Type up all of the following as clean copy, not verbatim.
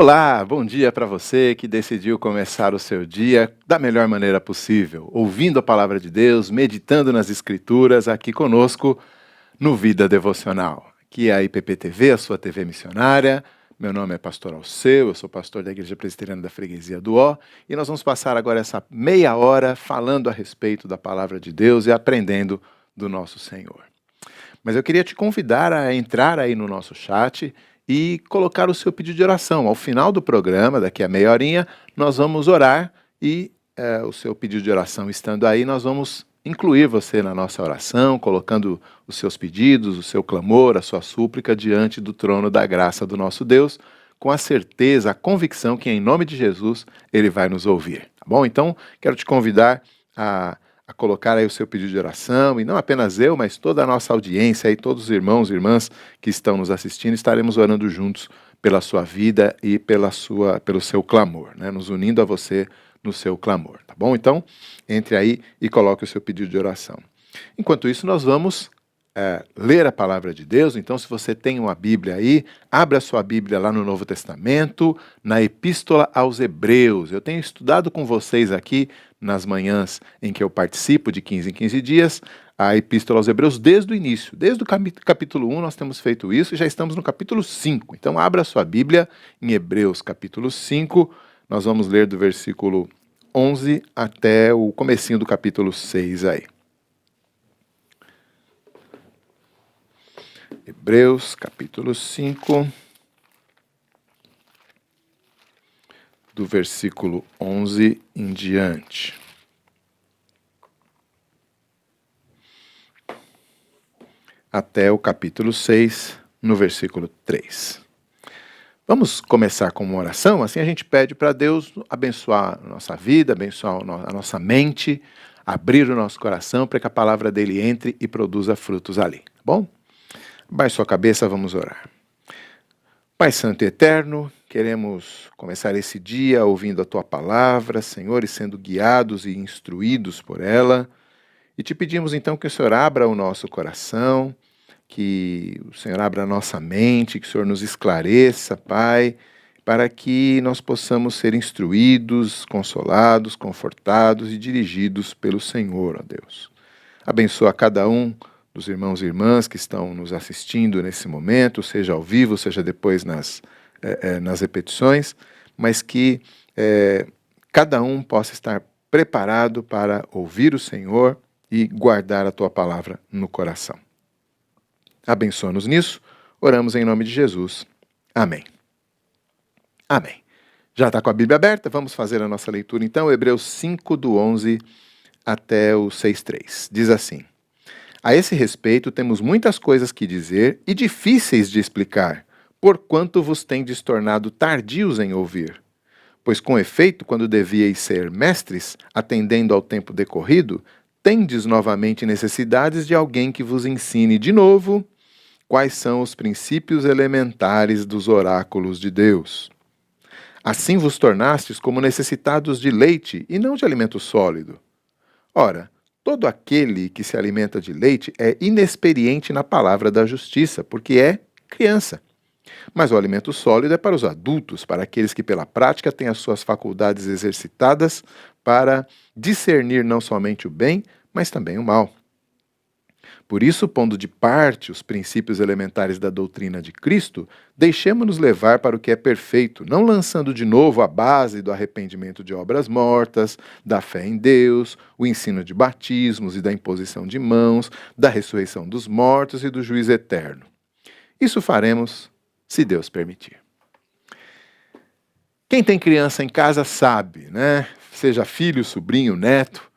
Olá, bom dia para você que decidiu começar o seu dia da melhor maneira possível, ouvindo a palavra de Deus, meditando nas Escrituras aqui conosco no Vida Devocional. Aqui é a IPP-TV, a sua TV missionária. Meu nome é Pastor Alceu, eu sou pastor da Igreja Presbiteriana da Freguesia do Ó, e nós vamos passar agora essa meia hora falando a respeito da palavra de Deus e aprendendo do nosso Senhor. Mas eu queria te convidar a entrar aí no nosso chat e colocar o seu pedido de oração. Ao final do programa, daqui a meia horinha, nós vamos orar e o seu pedido de oração estando aí, nós vamos incluir você na nossa oração, colocando os seus pedidos, o seu clamor, a sua súplica diante do trono da graça do nosso Deus, com a certeza, a convicção que em nome de Jesus Ele vai nos ouvir. Tá bom? Então, quero te convidar a colocar aí o seu pedido de oração, e não apenas eu, mas toda a nossa audiência e todos os irmãos e irmãs que estão nos assistindo, estaremos orando juntos pela sua vida e pelo seu clamor, né? Nos unindo a você no seu clamor, tá bom? Então, entre aí e coloque o seu pedido de oração. Enquanto isso, nós vamos ler a palavra de Deus. Então, se você tem uma Bíblia aí, abra a sua Bíblia lá no Novo Testamento, na Epístola aos Hebreus. Eu tenho estudado com vocês aqui, nas manhãs em que eu participo, de 15 em 15 dias, a Epístola aos Hebreus desde o início. Desde o capítulo 1 nós temos feito isso e já estamos no capítulo 5. Então, abra a sua Bíblia em Hebreus, capítulo 5. Nós vamos ler do versículo 11 até o comecinho do capítulo 6 aí. Hebreus, capítulo 5, do versículo 11 em diante. Até o capítulo 6, no versículo 3. Vamos começar com uma oração, assim a gente pede para Deus abençoar a nossa vida, abençoar a nossa mente, abrir o nosso coração para que a palavra dele entre e produza frutos ali, tá bom? Baixe sua cabeça, vamos orar. Pai Santo e Eterno, queremos começar esse dia ouvindo a Tua palavra, Senhor, e sendo guiados e instruídos por ela. E te pedimos então que o Senhor abra o nosso coração, que o Senhor abra a nossa mente, que o Senhor nos esclareça, Pai, para que nós possamos ser instruídos, consolados, confortados e dirigidos pelo Senhor, ó Deus. Abençoa cada um dos irmãos e irmãs que estão nos assistindo nesse momento, seja ao vivo, seja depois nas repetições, mas que cada um possa estar preparado para ouvir o Senhor e guardar a Tua palavra no coração. Abençoa-nos nisso, oramos em nome de Jesus. Amém. Amém. Já está com a Bíblia aberta? Vamos fazer a nossa leitura então, Hebreus 5, do 11 até o 6:3. Diz assim: A esse respeito temos muitas coisas que dizer e difíceis de explicar, porquanto vos tendes tornado tardios em ouvir. Pois com efeito, quando devíeis ser mestres, atendendo ao tempo decorrido, tendes novamente necessidades de alguém que vos ensine de novo quais são os princípios elementares dos oráculos de Deus. Assim vos tornastes como necessitados de leite e não de alimento sólido. Ora, todo aquele que se alimenta de leite é inexperiente na palavra da justiça, porque é criança. Mas o alimento sólido é para os adultos, para aqueles que pela prática têm as suas faculdades exercitadas para discernir não somente o bem, mas também o mal. Por isso, pondo de parte os princípios elementares da doutrina de Cristo, deixemo-nos levar para o que é perfeito, não lançando de novo a base do arrependimento de obras mortas, da fé em Deus, o ensino de batismos e da imposição de mãos, da ressurreição dos mortos e do juízo eterno. Isso faremos, se Deus permitir. Quem tem criança em casa sabe, né? Seja filho, sobrinho, neto,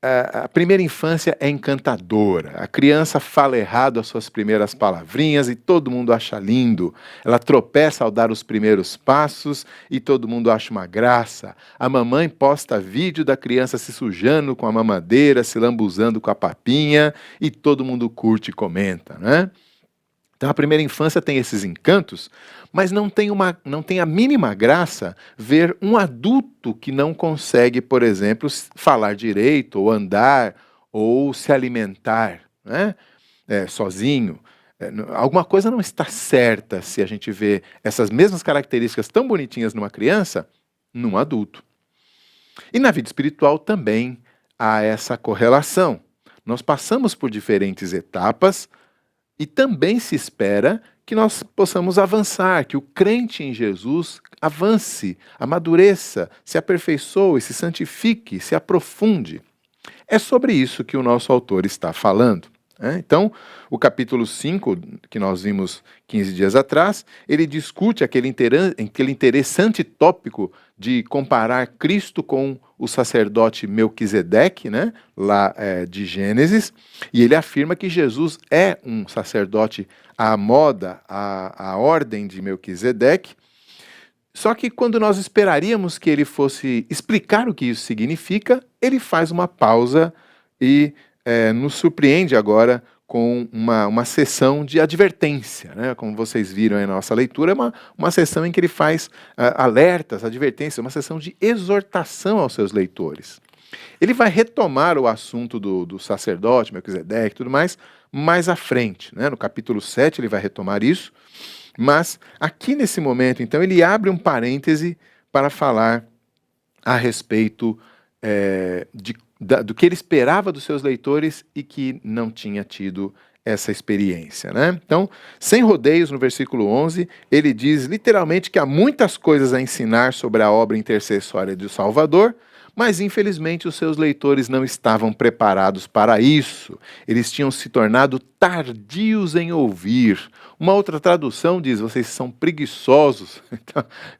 a primeira infância é encantadora. A criança fala errado as suas primeiras palavrinhas e todo mundo acha lindo. Ela tropeça ao dar os primeiros passos e todo mundo acha uma graça. A mamãe posta vídeo da criança se sujando com a mamadeira, se lambuzando com a papinha e todo mundo curte e comenta, né? Então a primeira infância tem esses encantos, mas não tem a mínima graça ver um adulto que não consegue, por exemplo, falar direito, ou andar, ou se alimentar, né? Sozinho. Alguma coisa não está certa se a gente vê essas mesmas características tão bonitinhas numa criança, num adulto. E na vida espiritual também há essa correlação. Nós passamos por diferentes etapas e também se espera que nós possamos avançar, que o crente em Jesus avance, amadureça, se aperfeiçoe, se santifique, se aprofunde. É sobre isso que o nosso autor está falando. Então, o capítulo 5, que nós vimos 15 dias atrás, ele discute aquele interessante tópico de comparar Cristo com o sacerdote Melquisedeque, né, lá de Gênesis, e ele afirma que Jesus é um sacerdote à moda, à ordem de Melquisedeque. Só que quando nós esperaríamos que ele fosse explicar o que isso significa, ele faz uma pausa e nos surpreende agora com uma sessão de advertência, né? Como vocês viram aí na nossa leitura, é uma sessão em que ele faz alertas, advertências, uma sessão de exortação aos seus leitores. Ele vai retomar o assunto do sacerdote, Melquisedeque e tudo mais à frente, né? No capítulo 7 ele vai retomar isso, mas aqui nesse momento, então, ele abre um parêntese para falar a respeito do que ele esperava dos seus leitores e que não tinha tido essa experiência, né? Então, sem rodeios, no versículo 11, ele diz literalmente que há muitas coisas a ensinar sobre a obra intercessória do Salvador, mas infelizmente os seus leitores não estavam preparados para isso. Eles tinham se tornado tardios em ouvir. Uma outra tradução diz, vocês são preguiçosos.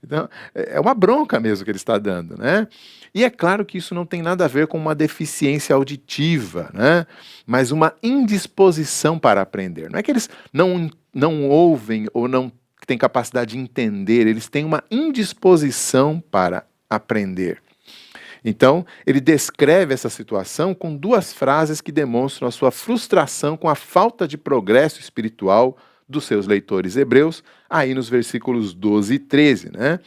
Então, é uma bronca mesmo que ele está dando, né? E é claro que isso não tem nada a ver com uma deficiência auditiva, né? Mas uma indisposição para aprender. Não é que eles não ouvem ou não têm capacidade de entender, eles têm uma indisposição para aprender. Então, ele descreve essa situação com duas frases que demonstram a sua frustração com a falta de progresso espiritual dos seus leitores hebreus, aí nos versículos 12 e 13, né?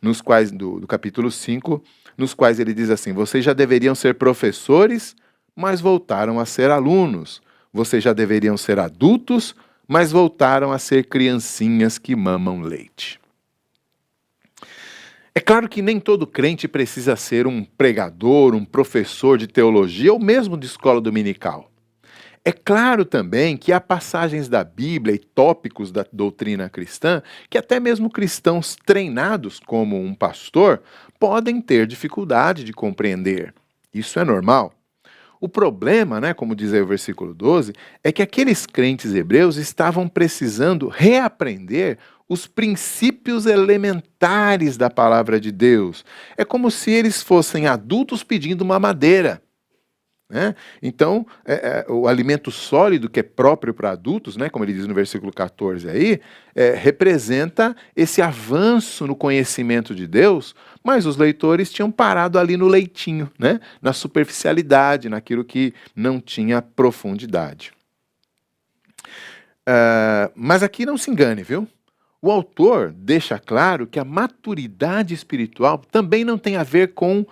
Nos quais, do capítulo 5, nos quais ele diz assim: vocês já deveriam ser professores, mas voltaram a ser alunos. Vocês já deveriam ser adultos, mas voltaram a ser criancinhas que mamam leite. É claro que nem todo crente precisa ser um pregador, um professor de teologia ou mesmo de escola dominical. É claro também que há passagens da Bíblia e tópicos da doutrina cristã que até mesmo cristãos treinados como um pastor podem ter dificuldade de compreender. Isso é normal. O problema, né, como diz aí o versículo 12, é que aqueles crentes hebreus estavam precisando reaprender os princípios elementares da palavra de Deus. É como se eles fossem adultos pedindo uma madeira. Né? Então, o alimento sólido que é próprio para adultos, né, como ele diz no versículo 14 aí, representa esse avanço no conhecimento de Deus, mas os leitores tinham parado ali no leitinho, né, na superficialidade, naquilo que não tinha profundidade. Mas aqui não se engane, viu? O autor deixa claro que a maturidade espiritual também não tem a ver com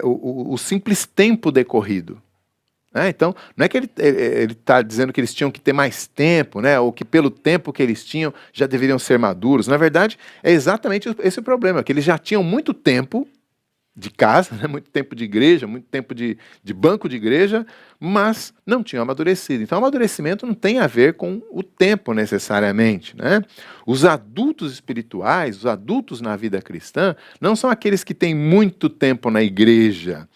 o simples tempo decorrido. Então, não é que ele está dizendo que eles tinham que ter mais tempo, né, ou que pelo tempo que eles tinham já deveriam ser maduros. Na verdade, é exatamente esse o problema, que eles já tinham muito tempo de casa, né, muito tempo de igreja, muito tempo de banco de igreja, mas não tinham amadurecido. Então, o amadurecimento não tem a ver com o tempo necessariamente, né? Os adultos espirituais, os adultos na vida cristã, não são aqueles que têm muito tempo na igreja,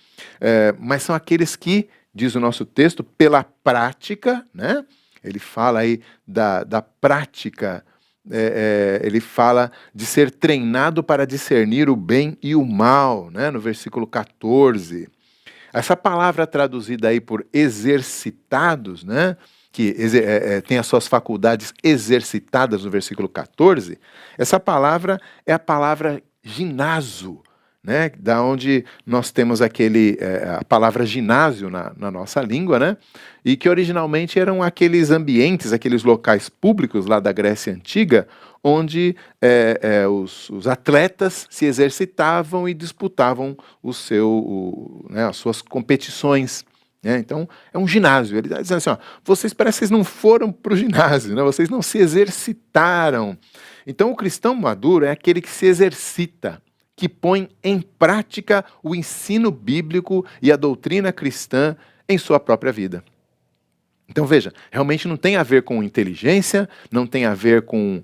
mas são aqueles que, diz o nosso texto, pela prática, né? Ele fala aí da prática, ele fala de ser treinado para discernir o bem e o mal, né? No versículo 14. Essa palavra traduzida aí por exercitados, né? Que tem as suas faculdades exercitadas no versículo 14, essa palavra é a palavra ginazo, né, da onde nós temos a palavra ginásio na nossa língua, né, e que originalmente eram aqueles ambientes, aqueles locais públicos lá da Grécia Antiga, onde os atletas se exercitavam e disputavam as suas competições. né? Então, é um ginásio. Ele está dizendo assim, ó, vocês parecem que vocês não foram para o ginásio, né? Vocês não se exercitaram. Então, o cristão maduro é aquele que se exercita, que põe em prática o ensino bíblico e a doutrina cristã em sua própria vida. Então veja, realmente não tem a ver com inteligência, não tem a ver com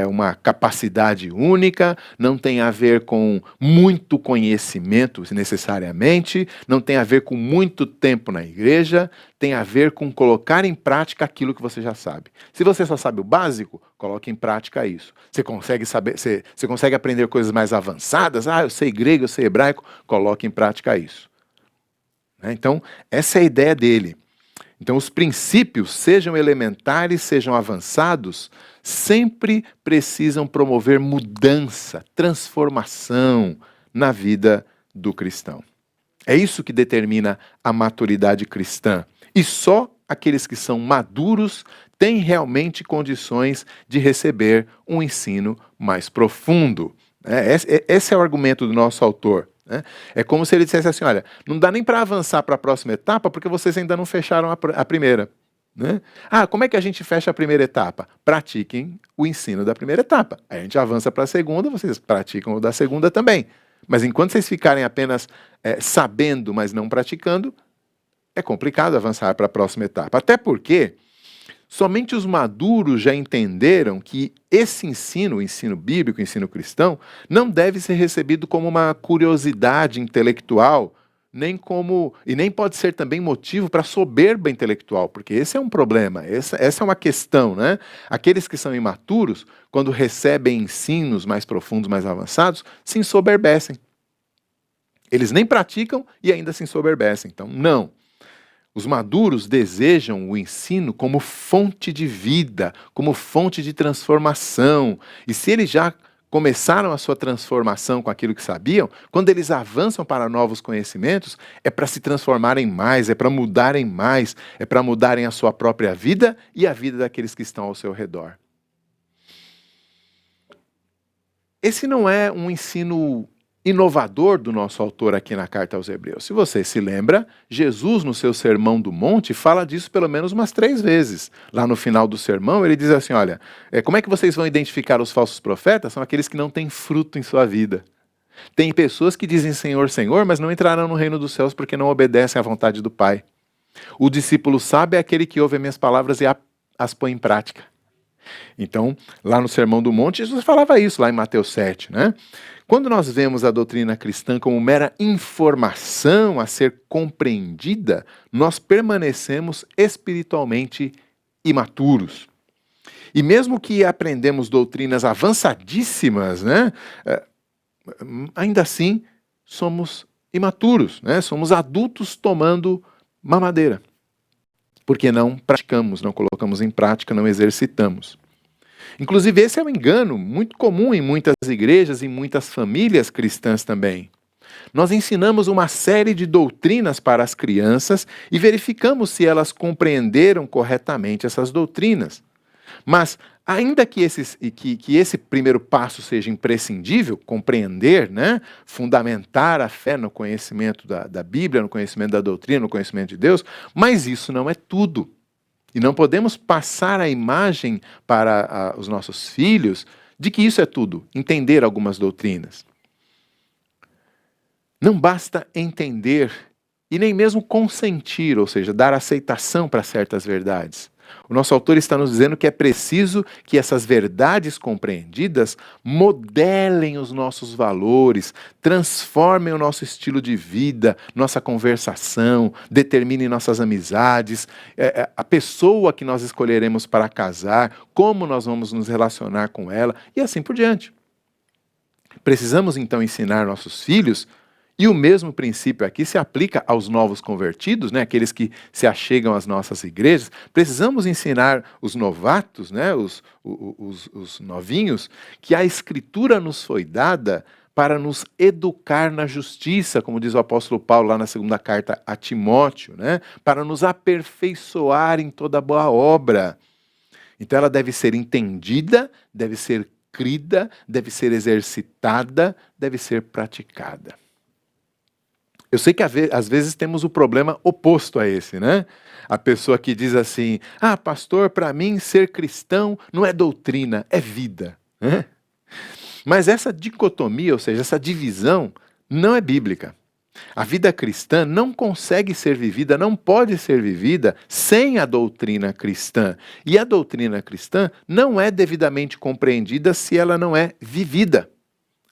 uma capacidade única, não tem a ver com muito conhecimento necessariamente, não tem a ver com muito tempo na igreja, tem a ver com colocar em prática aquilo que você já sabe. Se você só sabe o básico, coloque em prática isso. Você consegue saber, você consegue aprender coisas mais avançadas? Ah, eu sei grego, eu sei hebraico, coloque em prática isso. Então, essa é a ideia dele. Então, os princípios, sejam elementares, sejam avançados, sempre precisam promover mudança, transformação na vida do cristão. É isso que determina a maturidade cristã. E só aqueles que são maduros têm realmente condições de receber um ensino mais profundo. Esse é o argumento do nosso autor. É como se ele dissesse assim, olha, não dá nem para avançar para a próxima etapa porque vocês ainda não fecharam a primeira. Ah, como é que a gente fecha a primeira etapa? Pratiquem o ensino da primeira etapa. Aí a gente avança para a segunda, vocês praticam o da segunda também. Mas enquanto vocês ficarem apenas sabendo, mas não praticando, é complicado avançar para a próxima etapa. Até porque somente os maduros já entenderam que esse ensino, o ensino bíblico, o ensino cristão, não deve ser recebido como uma curiosidade intelectual, nem pode ser também motivo para soberba intelectual, porque esse é um problema, essa é uma questão, né? Aqueles que são imaturos, quando recebem ensinos mais profundos, mais avançados, se ensoberbecem. Eles nem praticam e ainda se ensoberbecem. Então, não. Os maduros desejam o ensino como fonte de vida, como fonte de transformação. E se eles já começaram a sua transformação com aquilo que sabiam, quando eles avançam para novos conhecimentos, é para se transformarem mais, é para mudarem mais, é para mudarem a sua própria vida e a vida daqueles que estão ao seu redor. Esse não é um ensino inovador do nosso autor aqui na Carta aos Hebreus. Se você se lembra, Jesus, no seu Sermão do Monte, fala disso pelo menos umas 3 vezes. Lá no final do sermão, ele diz assim, olha, como é que vocês vão identificar os falsos profetas? São aqueles que não têm fruto em sua vida. Tem pessoas que dizem Senhor, Senhor, mas não entrarão no reino dos céus porque não obedecem à vontade do Pai. O discípulo sábio é aquele que ouve as minhas palavras e as põe em prática. Então, lá no Sermão do Monte, Jesus falava isso, lá em Mateus 7, né? Quando nós vemos a doutrina cristã como mera informação a ser compreendida, nós permanecemos espiritualmente imaturos. E mesmo que aprendemos doutrinas avançadíssimas, né, ainda assim somos imaturos, né? Somos adultos tomando mamadeira. Porque não praticamos, não colocamos em prática, não exercitamos. Inclusive, esse é um engano muito comum em muitas igrejas e muitas famílias cristãs também. Nós ensinamos uma série de doutrinas para as crianças e verificamos se elas compreenderam corretamente essas doutrinas. Mas, ainda que esse primeiro passo seja imprescindível, compreender, né, fundamentar a fé no conhecimento da Bíblia, no conhecimento da doutrina, no conhecimento de Deus, mas isso não é tudo. E não podemos passar a imagem para os nossos filhos de que isso é tudo, entender algumas doutrinas. Não basta entender e nem mesmo consentir, ou seja, dar aceitação para certas verdades. O nosso autor está nos dizendo que é preciso que essas verdades compreendidas modelem os nossos valores, transformem o nosso estilo de vida, nossa conversação, determinem nossas amizades, a pessoa que nós escolheremos para casar, como nós vamos nos relacionar com ela e assim por diante. Precisamos então ensinar nossos filhos. E o mesmo princípio aqui se aplica aos novos convertidos, né, aqueles que se achegam às nossas igrejas. Precisamos ensinar os novatos, né, os novinhos, que a Escritura nos foi dada para nos educar na justiça, como diz o apóstolo Paulo lá na segunda carta a Timóteo, né, para nos aperfeiçoar em toda boa obra. Então ela deve ser entendida, deve ser crida, deve ser exercitada, deve ser praticada. Eu sei que às vezes temos o problema oposto a esse, né? A pessoa que diz assim: ah, pastor, para mim ser cristão não é doutrina, é vida, né? Mas essa dicotomia, ou seja, essa divisão, não é bíblica. A vida cristã não consegue ser vivida, não pode ser vivida sem a doutrina cristã. E a doutrina cristã não é devidamente compreendida se ela não é vivida.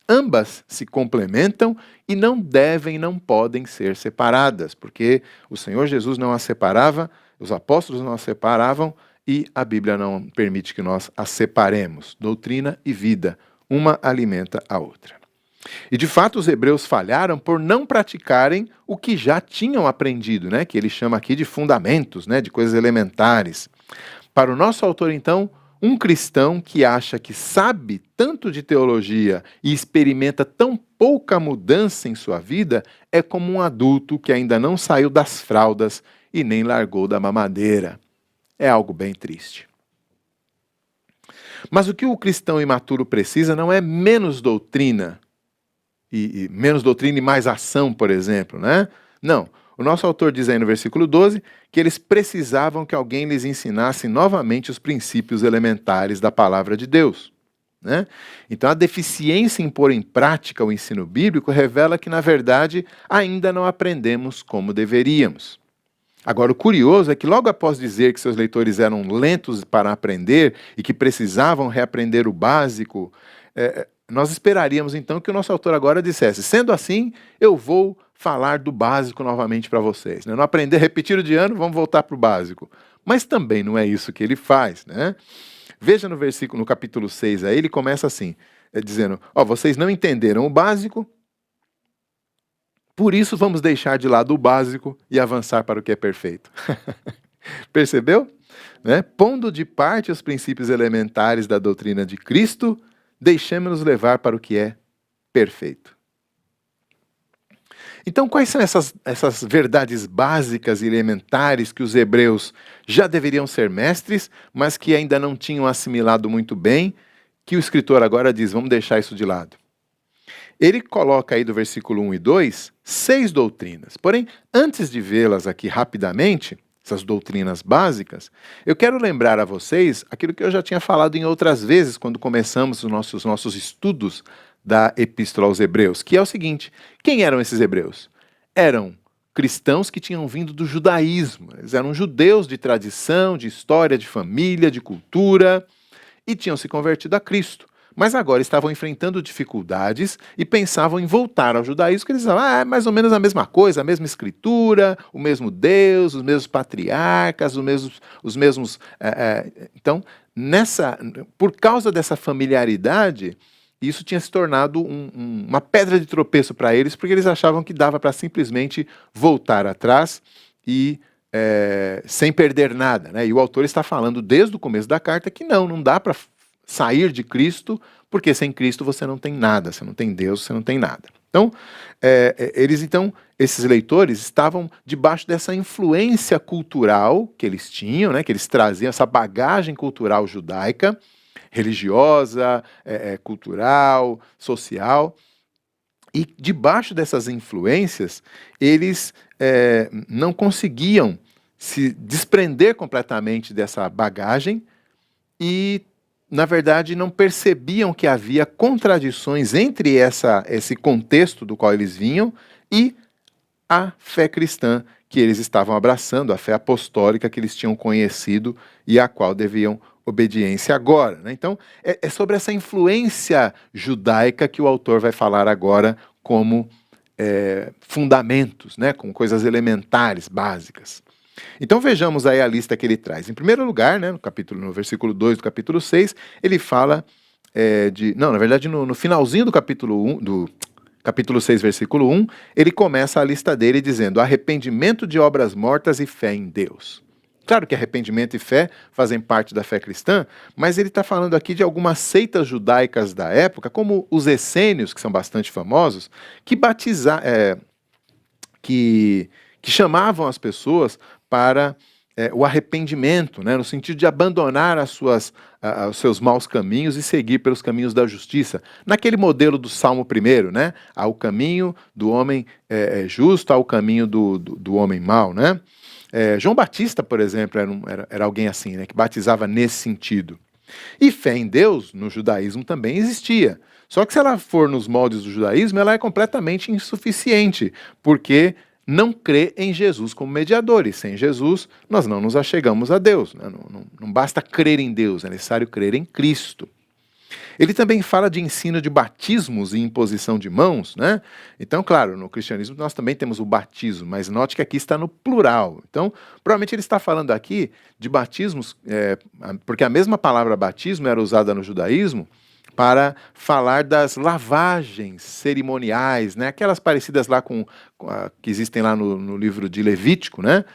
Ambas se complementam e não devem, não podem ser separadas, porque o Senhor Jesus não as separava, os apóstolos não as separavam e a Bíblia não permite que nós as separemos. Doutrina e vida, uma alimenta a outra. E de fato os hebreus falharam por não praticarem o que já tinham aprendido, né? Que ele chama aqui de fundamentos, né? De coisas elementares. Para o nosso autor, então, um cristão que acha que sabe tanto de teologia e experimenta tão pouca mudança em sua vida é como um adulto que ainda não saiu das fraldas e nem largou da mamadeira. É algo bem triste. Mas o que o cristão imaturo precisa não é menos doutrina, e menos doutrina e mais ação, por exemplo, né? Não. O nosso autor diz aí no versículo 12 que eles precisavam que alguém lhes ensinasse novamente os princípios elementares da palavra de Deus, né? Então a deficiência em pôr em prática o ensino bíblico revela que, na verdade, ainda não aprendemos como deveríamos. Agora, o curioso é que logo após dizer que seus leitores eram lentos para aprender e que precisavam reaprender o básico, nós esperaríamos então que o nosso autor agora dissesse: sendo assim, eu vou falar do básico novamente para vocês, né? Não aprender, repetir o de ano, vamos voltar para o básico. Mas também não é isso que ele faz, né? Veja no versículo, no capítulo 6, aí ele começa assim, dizendo: vocês não entenderam o básico, por isso vamos deixar de lado o básico e avançar para o que é perfeito. Percebeu? Né? Pondo de parte os princípios elementares da doutrina de Cristo, deixemos-nos levar para o que é perfeito. Então, quais são essas verdades básicas e elementares que os hebreus já deveriam ser mestres, mas que ainda não tinham assimilado muito bem, que o escritor agora diz: vamos deixar isso de lado? Ele coloca aí do versículo 1 e 2, 6 doutrinas. Porém, antes de vê-las aqui rapidamente, essas doutrinas básicas, eu quero lembrar a vocês aquilo que eu já tinha falado em outras vezes, quando começamos os nossos estudos da Epístola aos Hebreus, que é o seguinte: quem eram esses hebreus? Eram cristãos que tinham vindo do judaísmo, eles eram judeus de tradição, de história, de família, de cultura, e tinham se convertido a Cristo. Mas agora estavam enfrentando dificuldades e pensavam em voltar ao judaísmo, porque eles diziam: é mais ou menos a mesma coisa, a mesma escritura, o mesmo Deus, os mesmos patriarcas, os mesmos. Então, por causa dessa familiaridade, isso tinha se tornado uma pedra de tropeço para eles, porque eles achavam que dava para simplesmente voltar atrás e sem perder nada, né? E o autor está falando desde o começo da carta que não dá para sair de Cristo, porque sem Cristo você não tem nada, você não tem Deus, você não tem nada. Então, esses leitores estavam debaixo dessa influência cultural que eles tinham, né, que eles traziam, essa bagagem cultural judaica, religiosa, cultural, social, e debaixo dessas influências, eles não conseguiam se desprender completamente dessa bagagem e, na verdade, não percebiam que havia contradições entre esse contexto do qual eles vinham e a fé cristã que eles estavam abraçando, a fé apostólica que eles tinham conhecido e à qual deviam obediência agora, né? Então, é sobre essa influência judaica que o autor vai falar agora como fundamentos, né? Como coisas elementares, básicas. Então vejamos aí a lista que ele traz. Em primeiro lugar, né, no versículo 2 do capítulo 6, ele fala no finalzinho do capítulo 6, versículo 1, ele começa a lista dele dizendo: arrependimento de obras mortas e fé em Deus. Claro que arrependimento e fé fazem parte da fé cristã, mas ele está falando aqui de algumas seitas judaicas da época, como os essênios, que são bastante famosos, que chamavam as pessoas para o arrependimento, né, no sentido de abandonar os seus maus caminhos e seguir pelos caminhos da justiça. Naquele modelo do Salmo 1, né, há o caminho do homem justo, há o caminho do homem mau. Né? João Batista, por exemplo, era alguém assim, né, que batizava nesse sentido. E fé em Deus, no judaísmo, também existia. Só que se ela for nos moldes do judaísmo, ela é completamente insuficiente, porque não crê em Jesus como mediador, e sem Jesus nós não nos achegamos a Deus. Né? Não basta crer em Deus, é necessário crer em Cristo. Ele também fala de ensino de batismos e imposição de mãos, né? Então, claro, no cristianismo nós também temos o batismo, mas note que aqui está no plural. Então, provavelmente ele está falando aqui de batismos, porque a mesma palavra batismo era usada no judaísmo para falar das lavagens cerimoniais, né? Aquelas parecidas lá que existem lá no livro de Levítico, né?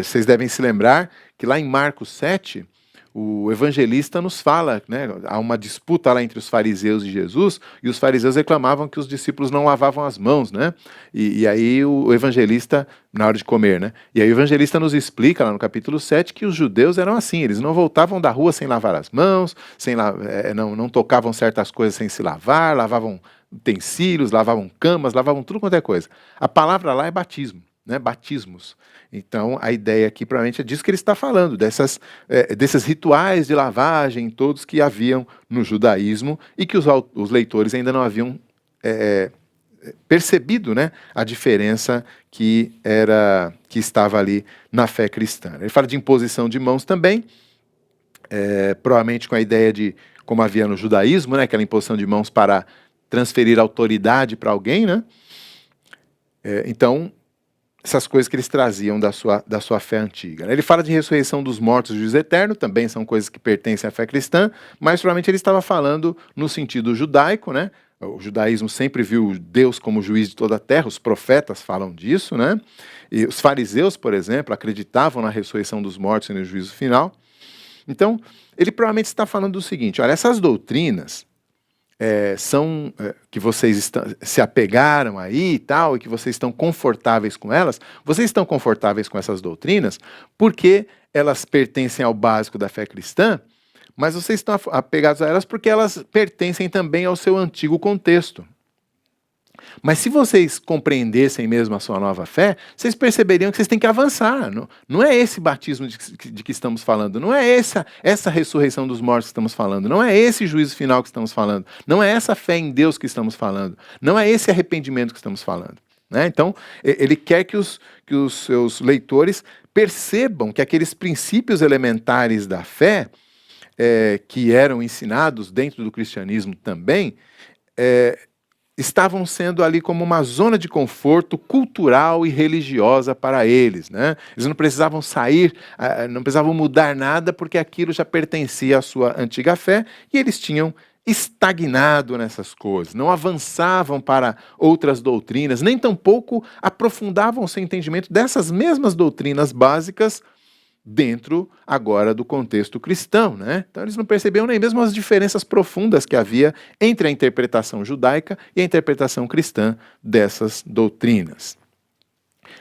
Vocês devem se lembrar que lá em Marcos 7, o evangelista nos fala, né, há uma disputa lá entre os fariseus e Jesus, e os fariseus reclamavam que os discípulos não lavavam as mãos, né? E aí o evangelista, na hora de comer, né? E aí o evangelista nos explica lá no capítulo 7 que os judeus eram assim, eles não voltavam da rua sem lavar as mãos, não tocavam certas coisas sem se lavar, lavavam utensílios, lavavam camas, lavavam tudo quanto é coisa. A palavra lá é batismo. Né, batismos. Então, a ideia aqui, provavelmente, é disso que ele está falando, desses rituais de lavagem, todos que haviam no judaísmo e que os leitores ainda não haviam percebido, né, a diferença que estava ali na fé cristã. Ele fala de imposição de mãos também, provavelmente com a ideia de, como havia no judaísmo, né, aquela imposição de mãos para transferir autoridade para alguém, né? Então, essas coisas que eles traziam da sua fé antiga. Ele fala de ressurreição dos mortos e juízo eterno, também são coisas que pertencem à fé cristã, mas provavelmente ele estava falando no sentido judaico, né? O judaísmo sempre viu Deus como juiz de toda a terra, os profetas falam disso, né? E os fariseus, por exemplo, acreditavam na ressurreição dos mortos e no juízo final. Então, ele provavelmente está falando do seguinte, olha, essas doutrinas que vocês se apegaram aí e tal, e que vocês estão confortáveis com elas, vocês estão confortáveis com essas doutrinas porque elas pertencem ao básico da fé cristã, mas vocês estão apegados a elas porque elas pertencem também ao seu antigo contexto. Mas se vocês compreendessem mesmo a sua nova fé, vocês perceberiam que vocês têm que avançar. Não é esse batismo de que estamos falando, não é essa ressurreição dos mortos que estamos falando, não é esse juízo final que estamos falando, não é essa fé em Deus que estamos falando, não é esse arrependimento que estamos falando. Né? Então, ele quer que os seus leitores percebam que aqueles princípios elementares da fé, que eram ensinados dentro do cristianismo também, estavam sendo ali como uma zona de conforto cultural e religiosa para eles. Né? Eles não precisavam sair, não precisavam mudar nada, porque aquilo já pertencia à sua antiga fé, e eles tinham estagnado nessas coisas, não avançavam para outras doutrinas, nem tampouco aprofundavam seu entendimento dessas mesmas doutrinas básicas dentro agora do contexto cristão, né? Então eles não percebiam nem mesmo as diferenças profundas que havia entre a interpretação judaica e a interpretação cristã dessas doutrinas.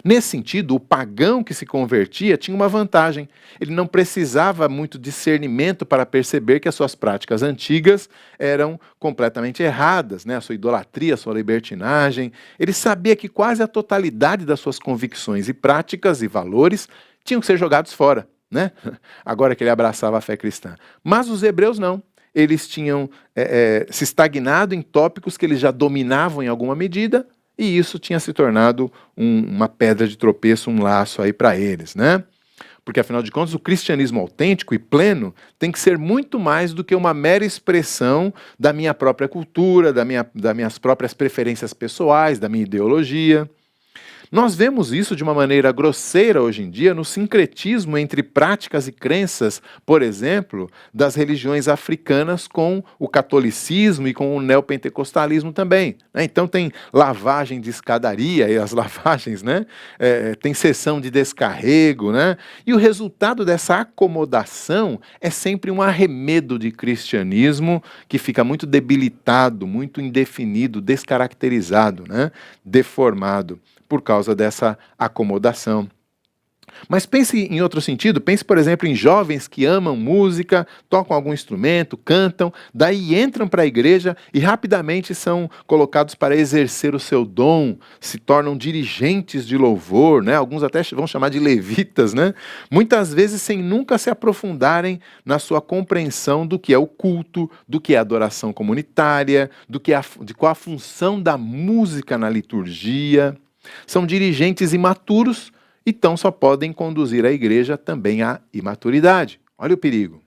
Nesse sentido, o pagão que se convertia tinha uma vantagem. Ele não precisava muito discernimento para perceber que as suas práticas antigas eram completamente erradas, né? A sua idolatria, a sua libertinagem. Ele sabia que quase a totalidade das suas convicções e práticas e valores tinham que ser jogados fora, né? Agora que ele abraçava a fé cristã. Mas os hebreus não. Eles tinham se estagnado em tópicos que eles já dominavam em alguma medida, e isso tinha se tornado uma pedra de tropeço, um laço aí para eles, né? Porque, afinal de contas, o cristianismo autêntico e pleno tem que ser muito mais do que uma mera expressão da minha própria cultura, das minhas próprias preferências pessoais, da minha ideologia. Nós vemos isso de uma maneira grosseira hoje em dia no sincretismo entre práticas e crenças, por exemplo, das religiões africanas com o catolicismo e com o neopentecostalismo também. Então tem lavagem de escadaria, e as lavagens, né? Tem sessão de descarrego, né? E o resultado dessa acomodação é sempre um arremedo de cristianismo que fica muito debilitado, muito indefinido, descaracterizado, né? Deformado, por causa dessa acomodação. Mas pense em outro sentido, pense, por exemplo, em jovens que amam música, tocam algum instrumento, cantam, daí entram para a igreja e rapidamente são colocados para exercer o seu dom, se tornam dirigentes de louvor, né? Alguns até vão chamar de levitas, né? Muitas vezes sem nunca se aprofundarem na sua compreensão do que é o culto, do que é a adoração comunitária, de qual a função da música na liturgia. São dirigentes imaturos, então só podem conduzir a igreja também à imaturidade. Olha o perigo.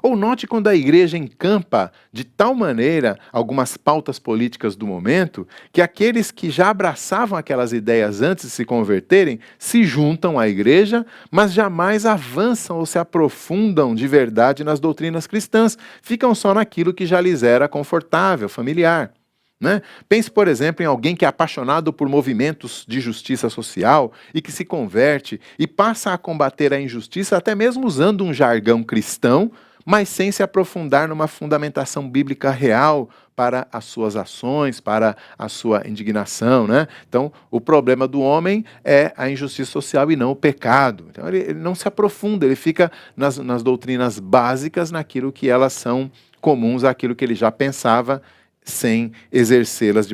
Ou note quando a igreja encampa de tal maneira algumas pautas políticas do momento que aqueles que já abraçavam aquelas ideias antes de se converterem se juntam à igreja, mas jamais avançam ou se aprofundam de verdade nas doutrinas cristãs. Ficam só naquilo que já lhes era confortável, familiar. Né? Pense, por exemplo, em alguém que é apaixonado por movimentos de justiça social e que se converte e passa a combater a injustiça até mesmo usando um jargão cristão, mas sem se aprofundar numa fundamentação bíblica real para as suas ações, para a sua indignação. Né? Então, o problema do homem é a injustiça social e não o pecado. Então, ele não se aprofunda, ele fica nas doutrinas básicas, naquilo que elas são comuns àquilo que ele já pensava, sem exercê-las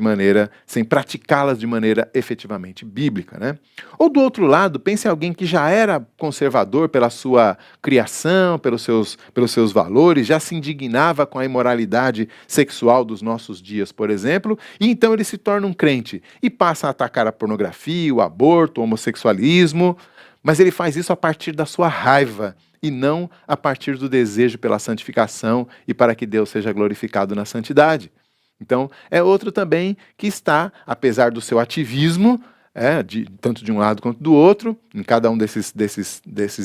sem praticá-las de maneira efetivamente bíblica, né? Ou do outro lado, pense em alguém que já era conservador pela sua criação, pelos seus valores, já se indignava com a imoralidade sexual dos nossos dias, por exemplo, e então ele se torna um crente e passa a atacar a pornografia, o aborto, o homossexualismo, mas ele faz isso a partir da sua raiva e não a partir do desejo pela santificação e para que Deus seja glorificado na santidade. Então, é outro também que está, apesar do seu ativismo, tanto de um lado quanto do outro, em cada um desses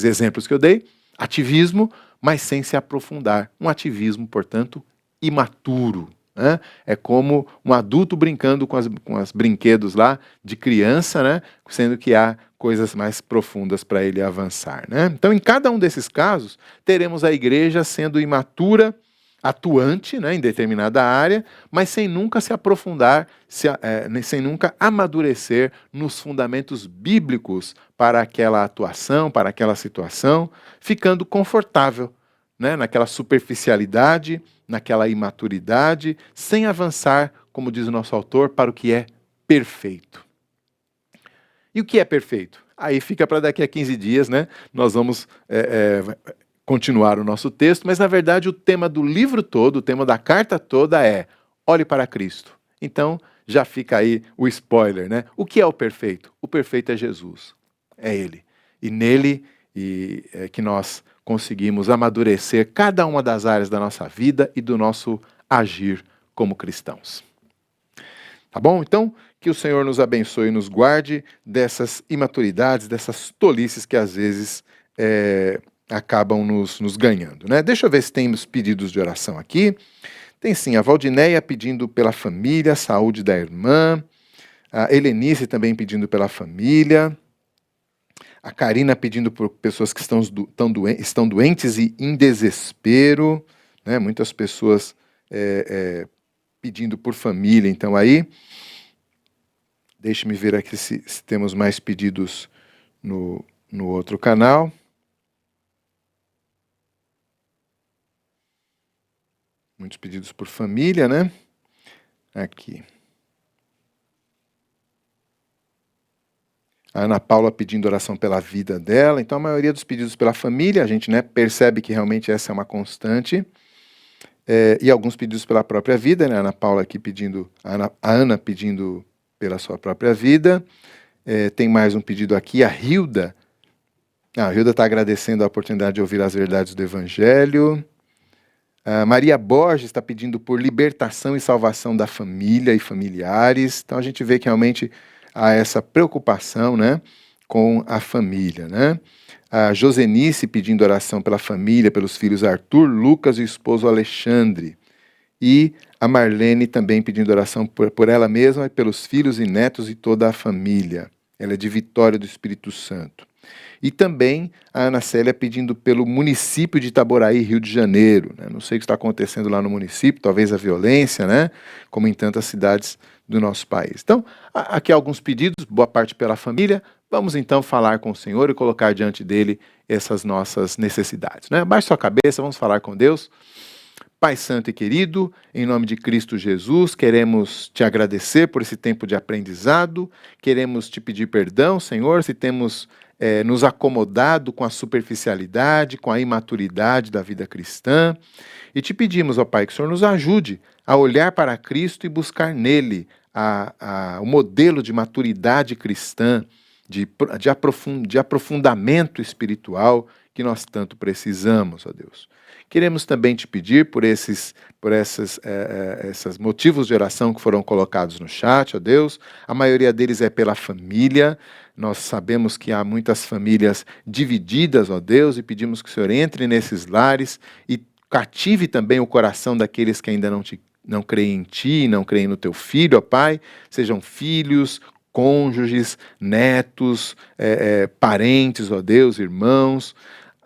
exemplos que eu dei, ativismo, mas sem se aprofundar. Um ativismo, portanto, imaturo. Né? É como um adulto brincando com os brinquedos lá de criança, né? Sendo que há coisas mais profundas para ele avançar. Né? Então, em cada um desses casos, teremos a igreja sendo imatura, atuante, né, em determinada área, mas sem nunca se aprofundar, sem nunca amadurecer nos fundamentos bíblicos para aquela atuação, para aquela situação, ficando confortável, né, naquela superficialidade, naquela imaturidade, sem avançar, como diz o nosso autor, para o que é perfeito. E o que é perfeito? Aí fica para daqui a 15 dias, né? Nós vamos continuar o nosso texto, mas na verdade o tema do livro todo, o tema da carta toda é: olhe para Cristo. Então já fica aí o spoiler, né? O que é o perfeito? O perfeito é Jesus, é Ele. E nele é que nós conseguimos amadurecer cada uma das áreas da nossa vida e do nosso agir como cristãos. Tá bom? Então, que o Senhor nos abençoe e nos guarde dessas imaturidades, dessas tolices que às vezes acabam nos ganhando, né? Deixa eu ver se temos pedidos de oração aqui. Tem sim, a Valdineia pedindo pela família, saúde da irmã, a Helenice também pedindo pela família, a Karina pedindo por pessoas que estão doentes e em desespero, né? Muitas pessoas pedindo por família. Então aí, deixe-me ver aqui se temos mais pedidos no outro canal. Muitos pedidos por família, né? Aqui. A Ana Paula pedindo oração pela vida dela. Então, a maioria dos pedidos pela família, a gente, né, percebe que realmente essa é uma constante. E alguns pedidos pela própria vida, né? A Ana Paula aqui pedindo, a Ana pedindo pela sua própria vida. Tem mais um pedido aqui, a Hilda. A Hilda está agradecendo a oportunidade de ouvir as verdades do Evangelho. Maria Borges está pedindo por libertação e salvação da família e familiares. Então a gente vê que realmente há essa preocupação, né, com a família. Né? A Josenice pedindo oração pela família, pelos filhos Arthur, Lucas e o esposo Alexandre. E a Marlene também pedindo oração por ela mesma e pelos filhos e netos e toda a família. Ela é de Vitória do Espírito Santo. E também a Ana Célia pedindo pelo município de Itaboraí, Rio de Janeiro. Né? Não sei o que está acontecendo lá no município, talvez a violência, né? Como em tantas cidades do nosso país. Então, aqui alguns pedidos, boa parte pela família, Vamos então falar com o Senhor e colocar diante dele essas nossas necessidades, né? Abaixe sua cabeça, vamos falar com Deus. Pai Santo e querido, em nome de Cristo Jesus, queremos te agradecer por esse tempo de aprendizado, queremos te pedir perdão, Senhor, se temos nos acomodado com a superficialidade, com a imaturidade da vida cristã, e te pedimos, ó Pai, que o Senhor nos ajude a olhar para Cristo e buscar nele o modelo de maturidade cristã, de aprofundamento espiritual que nós tanto precisamos, ó Deus. Queremos também te pedir por esses motivos de oração que foram colocados no chat, ó Deus. A maioria deles é pela família. Nós sabemos que há muitas famílias divididas, ó Deus, e pedimos que o Senhor entre nesses lares e cative também o coração daqueles que ainda não creem em Ti, não creem no Teu Filho, ó Pai. Sejam filhos, cônjuges, netos, parentes, ó Deus, irmãos.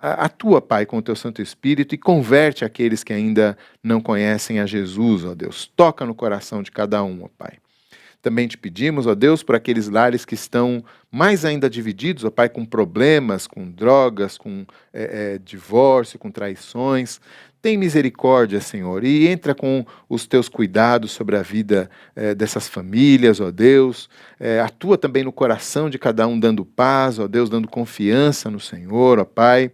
Atua, Pai, com o Teu Santo Espírito e converte aqueles que ainda não conhecem a Jesus, ó Deus. Toca no coração de cada um, ó Pai. Também te pedimos, ó Deus, por aqueles lares que estão mais ainda divididos, ó Pai, com problemas, com drogas, com divórcio, com traições. Tem misericórdia, Senhor, e entra com os teus cuidados sobre a vida dessas famílias, ó Deus. Atua também no coração de cada um, dando paz, ó Deus, dando confiança no Senhor, ó Pai.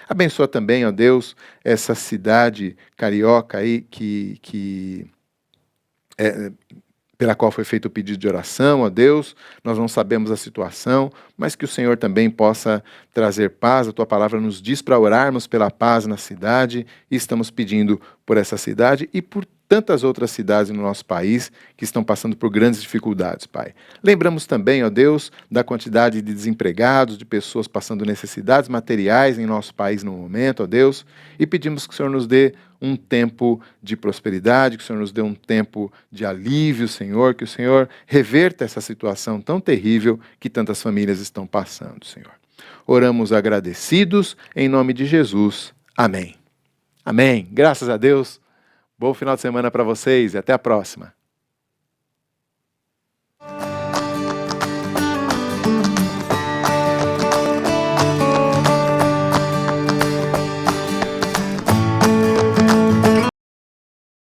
Abençoa também, ó Deus, essa cidade carioca aí pela qual foi feito o pedido de oração, ó Deus. Nós não sabemos a situação, mas que o Senhor também possa trazer paz. A Tua palavra nos diz para orarmos pela paz na cidade, e estamos pedindo por essa cidade e por tantas outras cidades no nosso país que estão passando por grandes dificuldades, Pai. Lembramos também, ó Deus, da quantidade de desempregados, de pessoas passando necessidades materiais em nosso país no momento, ó Deus, e pedimos que o Senhor nos dê um tempo de prosperidade, que o Senhor nos dê um tempo de alívio, Senhor, que o Senhor reverta essa situação tão terrível que tantas famílias estão passando, Senhor. Oramos agradecidos, em nome de Jesus. Amém. Amém. Graças a Deus. Bom final de semana para vocês e até a próxima.